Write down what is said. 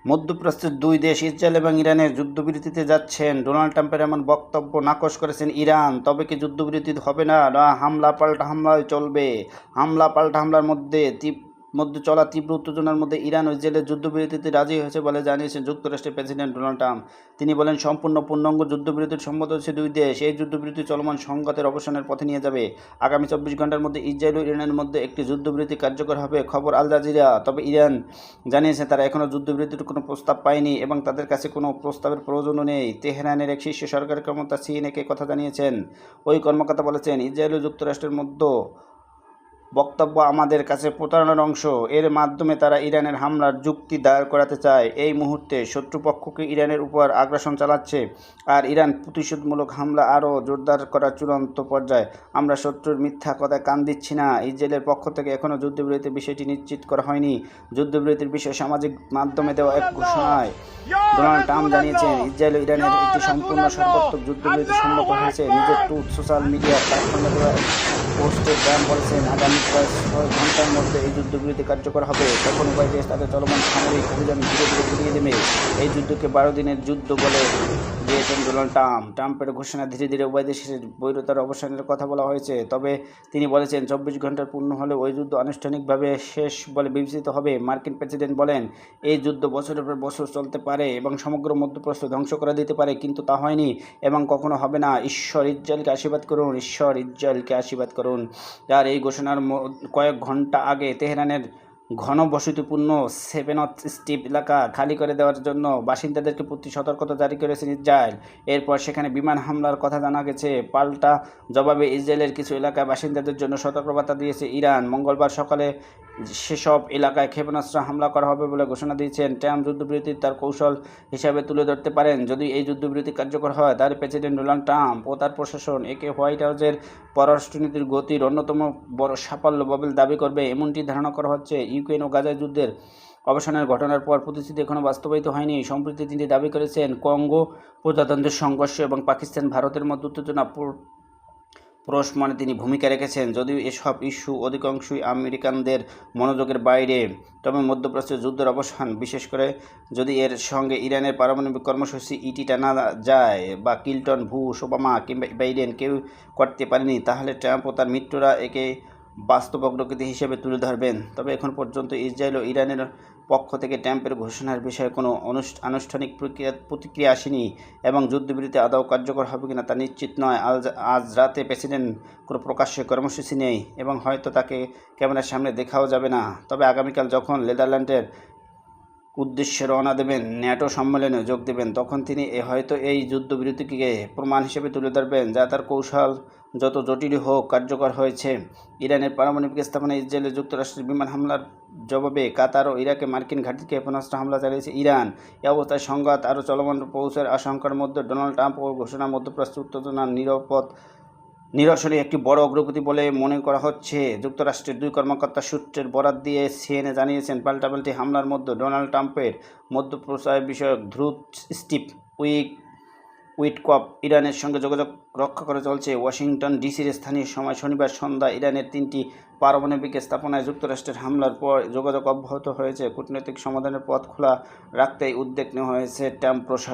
মধ্যপ্রাচ্যের দুই দেশ ইসরায়েল এবং ইরানের যুদ্ধবিরতিতে যাচ্ছেন। ডোনাল্ড ট্রাম্পের এমন বক্তব্য নাকচ করেছেন ইরান। তবে কি যুদ্ধবিরতি হবে না, হামলা পাল্টা হামলায় চলবে? হামলা পাল্টা হামলার মধ্যে চলা তীব্র উত্তেজনার মধ্যে ইরান ও ইসরায়েলের যুদ্ধবিরতিতে রাজি হয়েছে বলে জানিয়েছেন যুক্তরাষ্ট্রের প্রেসিডেন্ট ডোনাল্ড ট্রাম্প। তিনি বলেন, সম্পূর্ণ পূর্ণাঙ্গ যুদ্ধবিরতির সম্মত হয়েছে দুই দেশ। এই যুদ্ধবিরতি চলমান সংঘাতের অবসানের পথে নিয়ে যাবে। আগামী 24 ঘন্টার মধ্যে ইসরায়েল ও ইরানের মধ্যে একটি যুদ্ধবিরতি কার্যকর হবে, খবর আল জাজিরা। তবে ইরান জানিয়েছে তারা এখনও যুদ্ধবিরতির কোনো প্রস্তাব পায়নি এবং তাদের কাছে কোনো প্রস্তাবের প্রয়োজনও নেই। তেহরানের এক শীর্ষ সরকারি কর্মকর্তা সিএনএকে কথা জানিয়েছেন। ওই কর্মকর্তা বলেছেন, ইসরায়েল ও যুক্তরাষ্ট্রের মধ্যে বক্তব্য আমাদের কাছে প্রতারণার অংশ। এর মাধ্যমে তারা ইরানের হামলার যুক্তি দায়ের করাতে চায়। এই মুহূর্তে শত্রুপক্ষকে ইরানের উপর আগ্রাসন চালাচ্ছে, আর ইরান প্রতিশোধমূলক হামলা আরও জোরদার করার চূড়ান্ত পর্যায়ে। আমরা শত্রুর মিথ্যা কথায় কান দিচ্ছি না। ইসরায়েলের পক্ষ থেকে এখনও যুদ্ধবিরতির বিষয়টি নিশ্চিত করা হয়নি। যুদ্ধবিরতির বিষয়ে সামাজিক মাধ্যমে দেওয়া এক ঘোষণায় ডোনাল্ড ট্রাম্প জানিয়েছেন, ইসরায়েল ও ইরানের একটি সম্পূর্ণ সর্বাত্মক যুদ্ধবিরতি সম্মত হয়েছে। নিজের ট্রুথ সোশ্যাল মিডিয়া প্ল্যাটফর্মে দেওয়া এক পোস্টে ট্রাম্প বলেছেন, আগামী প্রায় 6 ঘন্টার মধ্যে এই যুদ্ধবিরতি কার্যকর হবে। তখন উভয় দেশ তাদের চলমান সামরিক অভিযান ধীরে ধীরে গুটিয়ে দেবে। এই যুদ্ধকে 12 দিনের যুদ্ধ বলে দিয়েছেন ডোনাল্ড ট্রাম্প। ট্রাম্পের ঘোষণা ধীরে ধীরে উভয় দেশের বৈরতার অবসানের কথা বলা হয়েছে। তবে তিনি বলেছেন, 24 ঘন্টার পূর্ণ হলে ওই যুদ্ধ আনুষ্ঠানিকভাবে শেষ বলে বিবেচিত হবে। মার্কিন প্রেসিডেন্ট বলেন, এই যুদ্ধ বছরের পর বছর চলতে পারে এবং সমগ্র মধ্যপ্রাচ্য ধ্বংস করে দিতে পারে, কিন্তু তা হয়নি এবং কখনো হবে না। ঈশ্বর ইসরায়েলকে আশীর্বাদ করুন, ঈশ্বর ইসরায়েলকে আশীর্বাদ করুন। আর এই ঘোষণার কয়েক ঘন্টা আগে তেহরানের ঘনবসতিপূর্ণ সেভেনথ স্ট্রিপ এলাকা খালি করে দেওয়ার জন্য বাসিন্দাদেরকে প্রতি সতর্কতা জারি করেছেন ইসরায়েল। এরপর সেখানে বিমান হামলার কথা জানা গেছে। পাল্টা জবাবে ইসরায়েলের কিছু এলাকায় বাসিন্দাদের জন্য সতর্কবার্তা দিয়েছে ইরান। মঙ্গলবার সকালে সেসব এলাকায় ক্ষেপণাস্ত্র হামলা করা হবে বলে ঘোষণা দিয়েছেন। ট্রাম্প যুদ্ধবিরতি তার কৌশল হিসাবে তুলে ধরতে পারেন। যদি এই যুদ্ধবিরতি কার্যকর হয়, তাহলে প্রেসিডেন্ট ডোনাল্ড ট্রাম্প ও তার প্রশাসন একে হোয়াইট হাউসের পররাষ্ট্রনীতির গতির অন্যতম বড় সাফল্য বলে দাবি করবে, এমনটি ধারণা করা হচ্ছে। ইউক্রেন ও গাজা যুদ্ধের অবসানের ঘটনার পর প্রতিশ্রুতি এখনও বাস্তবায়িত হয়নি। সম্প্রতি তিনি দাবি করেছেন, কঙ্গো প্রজাতন্ত্রের সংঘর্ষ এবং পাকিস্তান ভারতের মধ্যে উত্তেজনা প্রশমনে তিনি ভূমিকা রেখেছেন। যদিও এসব ইস্যু অধিকাংশই আমেরিকানদের মনোযোগের বাইরে, তবে মধ্যপ্রাচ্যের যুদ্ধের অবসান, বিশেষ করে যদি এর সঙ্গে ইরানের পারমাণবিক কর্মসূচি ইটি টানা যায়, বা ক্লিন্টন, বুশ, ওবামা কিংবা বাইডেন কেউ করতে পারেনি, তাহলে ট্রাম্প ও তার মিত্ররা একে বাস্তব অগ্রগতি হিসেবে তুলে ধরবেন। তবে এখন পর্যন্ত ইসরায়েল ও ইরানের পক্ষ থেকে ট্রাম্পের ঘোষণার বিষয়ে কোনো আনুষ্ঠানিক প্রতিক্রিয়া আসেনি এবং যুদ্ধবিরতি আদৌ কার্যকর হবে কিনা তা নিশ্চিত নয়। আজ রাতে প্রেসিডেন্ট কোনো প্রকাশ্য কর্মসূচি নেই এবং হয়তো তাকে ক্যামেরার সামনে দেখাও যাবে না। তবে আগামীকাল যখন নেদারল্যান্ডের উদ্দেশ্যে রওনা দেবেন, ন্যাটো সম্মেলনে যোগ দেবেন, তখন তিনি হয়তো এই যুদ্ধবিরতিকে প্রমাণ হিসেবে তুলে ধরবেন, যা তার কৌশল যত জটিল হোক কার্যকর হয়েছে। ইরানের পারমাণবিক স্থাপনায় ইসরায়েলে যুক্তরাষ্ট্রের বিমান হামলার জবাবে কাতার ও ইরাকে মার্কিন ঘাঁটিতে ক্ষেপণাস্ত্র হামলা চালিয়েছে ইরান। এ অবস্থায় সংঘাত আরও চলমান পৌঁছার আশঙ্কার মধ্যে ডোনাল্ড ট্রাম্প ও ঘোষণা মধ্যপ্রাচ্য উত্তেজনার নিরসনে একটি বড় অগ্রগতি বলে মনে করা হচ্ছে। যুক্তরাষ্ট্রের দুই কর্মকর্তা সূত্রের বরাত দিয়ে সিএনএ জানিয়েছেন, পাল্টাপাল্টি হামলার মধ্যে ডোনাল্ড ট্রাম্পের মধ্যপ্রাচ্য বিষয়ক দূত স্টিভ উইটকফ ইরানের সঙ্গে যোগাযোগ রক্ষা করে চলছে। ওয়াশিংটন ডিসির স্থানীয় সময় শনিবার সন্ধ্যায় ইরানের 3টি পারমাণবিক স্থাপনায় যুক্তরাষ্ট্রের হামলার পর যোগাযোগ অব্যাহত হয়েছে। কূটনৈতিক সমাধানের পথ খোলা রাখতেই উদ্যোগ নেওয়া হয়েছে ট্রাম্প প্রশাসন।